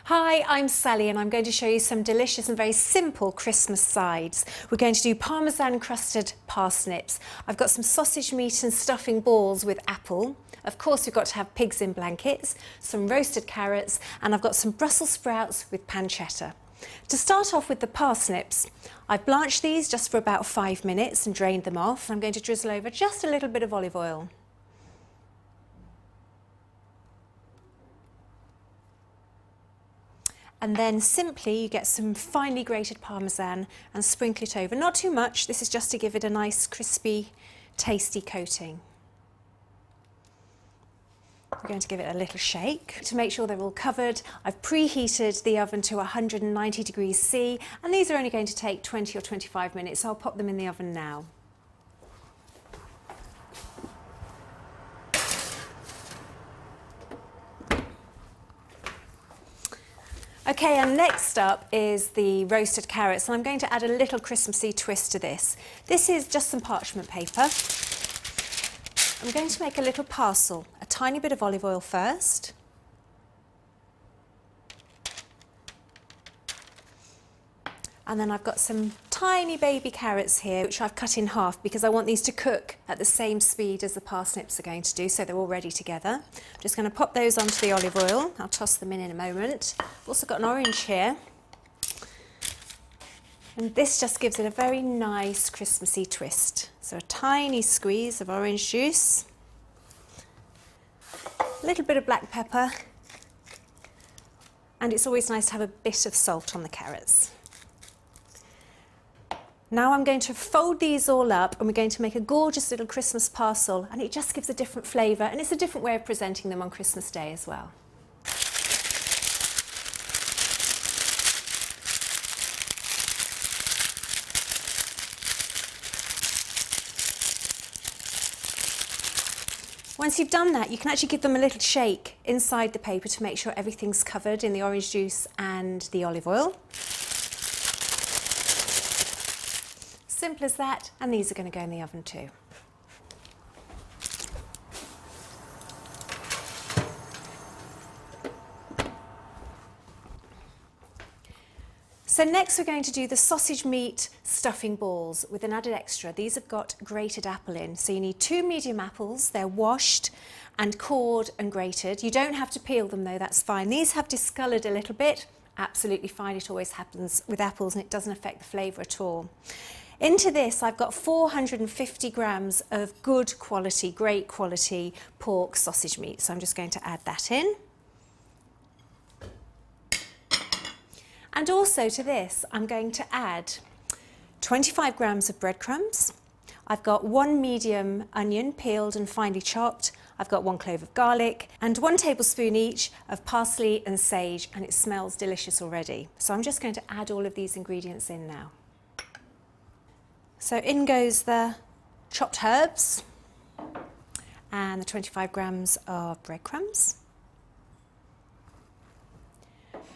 Hi, I'm Sally and I'm going to show you some delicious and very simple Christmas sides. We're going to do Parmesan-crusted parsnips. I've got some sausage meat and stuffing balls with apple. Of course, we've got to have pigs in blankets, some roasted carrots, and I've got some Brussels sprouts with pancetta. To start off with the parsnips, I've blanched these just for about 5 minutes and drained them off. I'm going to drizzle over just a little bit of olive oil. And then simply you get some finely grated parmesan and sprinkle it over. Not too much, this is just to give it a nice crispy, tasty coating. I'm going to give it a little shake. To make sure they're all covered, I've preheated the oven to 190 degrees C, and these are only going to take 20 or 25 minutes, so I'll pop them in the oven now. Okay, and next up is the roasted carrots, and I'm going to add a little Christmassy twist to this. This is just some parchment paper. I'm going to make a little parcel, a tiny bit of olive oil first. And then I've got some tiny baby carrots here, which I've cut in half because I want these to cook at the same speed as the parsnips are going to do, so they're all ready together. I'm just going to pop those onto the olive oil. I'll toss them in a moment. I've also got an orange here. And this just gives it a very nice Christmassy twist. So a tiny squeeze of orange juice, a little bit of black pepper, and it's always nice to have a bit of salt on the carrots. Now I'm going to fold these all up and we're going to make a gorgeous little Christmas parcel, and it just gives a different flavour and it's a different way of presenting them on Christmas Day as well. Once you've done that, you can actually give them a little shake inside the paper to make sure everything's covered in the orange juice and the olive oil. Simple as that, and these are going to go in the oven too. So next we're going to do the sausage meat stuffing balls with an added extra. These have got grated apple in, so you need 2 medium apples. They're washed and cored and grated. You don't have to peel them though, that's fine. These have discoloured a little bit, absolutely fine. It always happens with apples and it doesn't affect the flavour at all. Into this I've got 450 grams of good quality, great quality pork sausage meat. So I'm just going to add that in. And also to this I'm going to add 25 grams of breadcrumbs. I've got 1 medium onion peeled and finely chopped. I've got 1 clove of garlic and 1 tablespoon each of parsley and sage, and it smells delicious already. So I'm just going to add all of these ingredients in now. So in goes the chopped herbs and the 25 grams of breadcrumbs,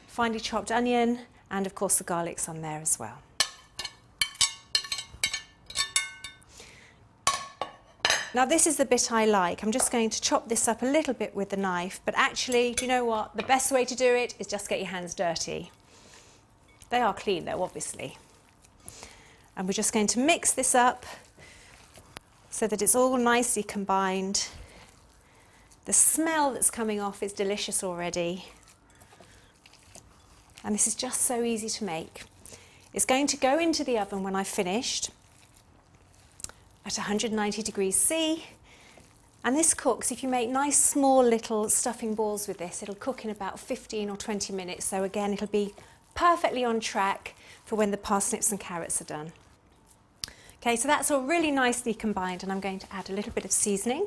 finely chopped onion, and of course the garlic's on there as well. Now this is the bit I like. I'm just going to chop this up a little bit with the knife, but actually, do you know what? The best way to do it is just get your hands dirty. They are clean though, obviously. And we're just going to mix this up so that it's all nicely combined. The smell that's coming off is delicious already. And this is just so easy to make. It's going to go into the oven when I've finished at 190 degrees C. And this cooks, if you make nice small little stuffing balls with this, it'll cook in about 15 or 20 minutes. So again, it'll be perfectly on track for when the parsnips and carrots are done. Okay, so that's all really nicely combined, and I'm going to add a little bit of seasoning.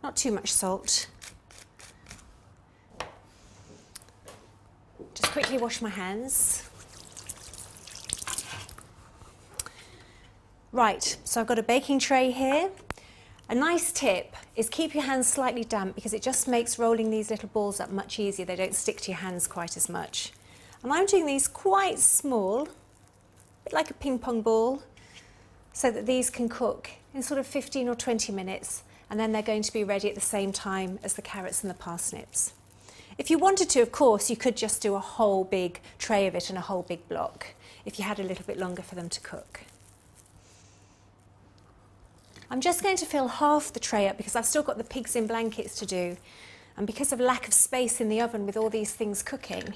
Not too much salt. Just quickly wash my hands. Right, so I've got a baking tray here. A nice tip is keep your hands slightly damp because it just makes rolling these little balls up much easier. They don't stick to your hands quite as much. And I'm doing these quite small, a bit like a ping pong ball, so that these can cook in sort of 15 or 20 minutes. and then they're going to be ready at the same time as the carrots and the parsnips. If you wanted to, of course, you could just do a whole big tray of it and a whole big block if you had a little bit longer for them to cook. I'm just going to fill half the tray up because I've still got the pigs in blankets to do, and because of lack of space in the oven with all these things cooking,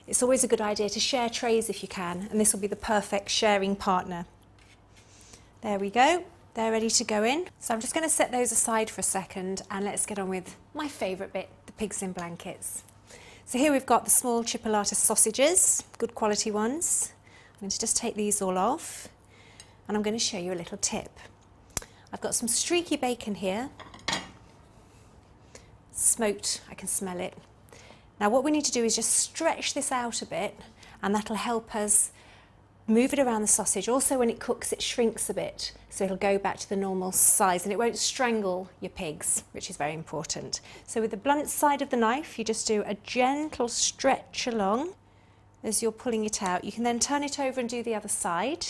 it's always a good idea to share trays if you can, and this will be the perfect sharing partner. There we go, they're ready to go in. So I'm just going to set those aside for a second and let's get on with my favourite bit, the pigs in blankets. So here we've got the small chipolata sausages, good quality ones. I'm going to just take these all off and I'm going to show you a little tip. I've got some streaky bacon here, smoked, I can smell it. Now what we need to do is just stretch this out a bit, and that'll help us move it around the sausage. Also when it cooks it shrinks a bit, so it'll go back to the normal size and it won't strangle your pigs, which is very important. So with the blunt side of the knife you just do a gentle stretch along as you're pulling it out. You can then turn it over and do the other side,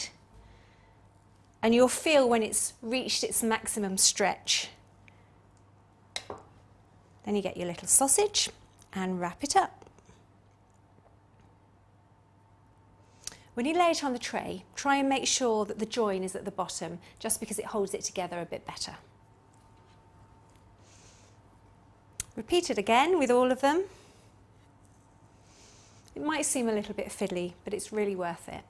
and you'll feel when it's reached its maximum stretch. Then you get your little sausage and wrap it up. When you lay it on the tray, try and make sure that the join is at the bottom, just because it holds it together a bit better. Repeat it again with all of them. It might seem a little bit fiddly, but it's really worth it.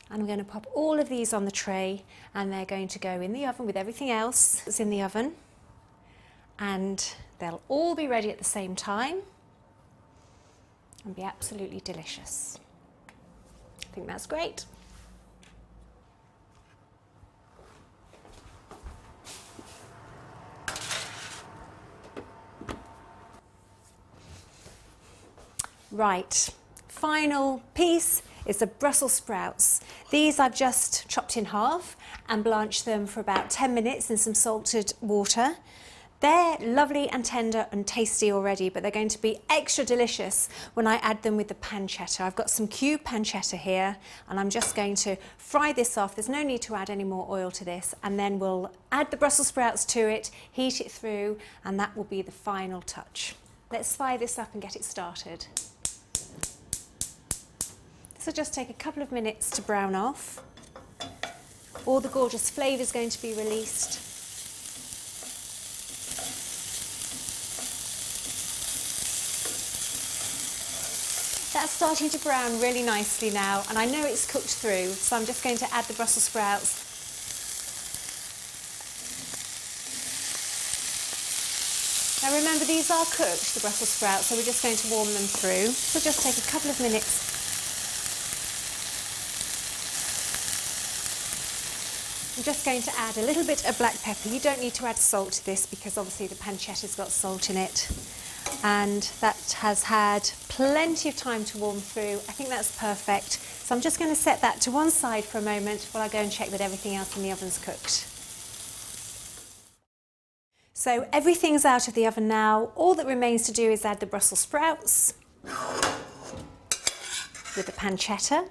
And I'm going to pop all of these on the tray, and they're going to go in the oven with everything else that's in the oven, and they'll all be ready at the same time and be absolutely delicious. I think that's great. Right, final piece is the Brussels sprouts. These I've just chopped in half and blanched them for about 10 minutes in some salted water. They're lovely and tender and tasty already, but they're going to be extra delicious when I add them with the pancetta. I've got some cubed pancetta here, and I'm just going to fry this off. There's no need to add any more oil to this, and then we'll add the Brussels sprouts to it, heat it through, and that will be the final touch. Let's fire this up and get it started. This will just take a couple of minutes to brown off. All the gorgeous flavour is going to be released. That's starting to brown really nicely now, and I know it's cooked through, so I'm just going to add the Brussels sprouts. Now remember, these are cooked, the Brussels sprouts, so we're just going to warm them through. So just take a couple of minutes. I'm just going to add a little bit of black pepper. You don't need to add salt to this because obviously the pancetta's got salt in it. And that has had plenty of time to warm through. I think that's perfect. So I'm just going to set that to one side for a moment while I go and check that everything else in the oven's cooked. So everything's out of the oven now. All that remains to do is add the Brussels sprouts with the pancetta.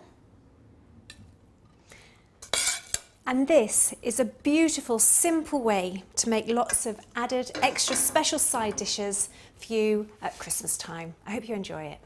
And this is a beautiful, simple way to make lots of added extra special side dishes for you at Christmas time. I hope you enjoy it.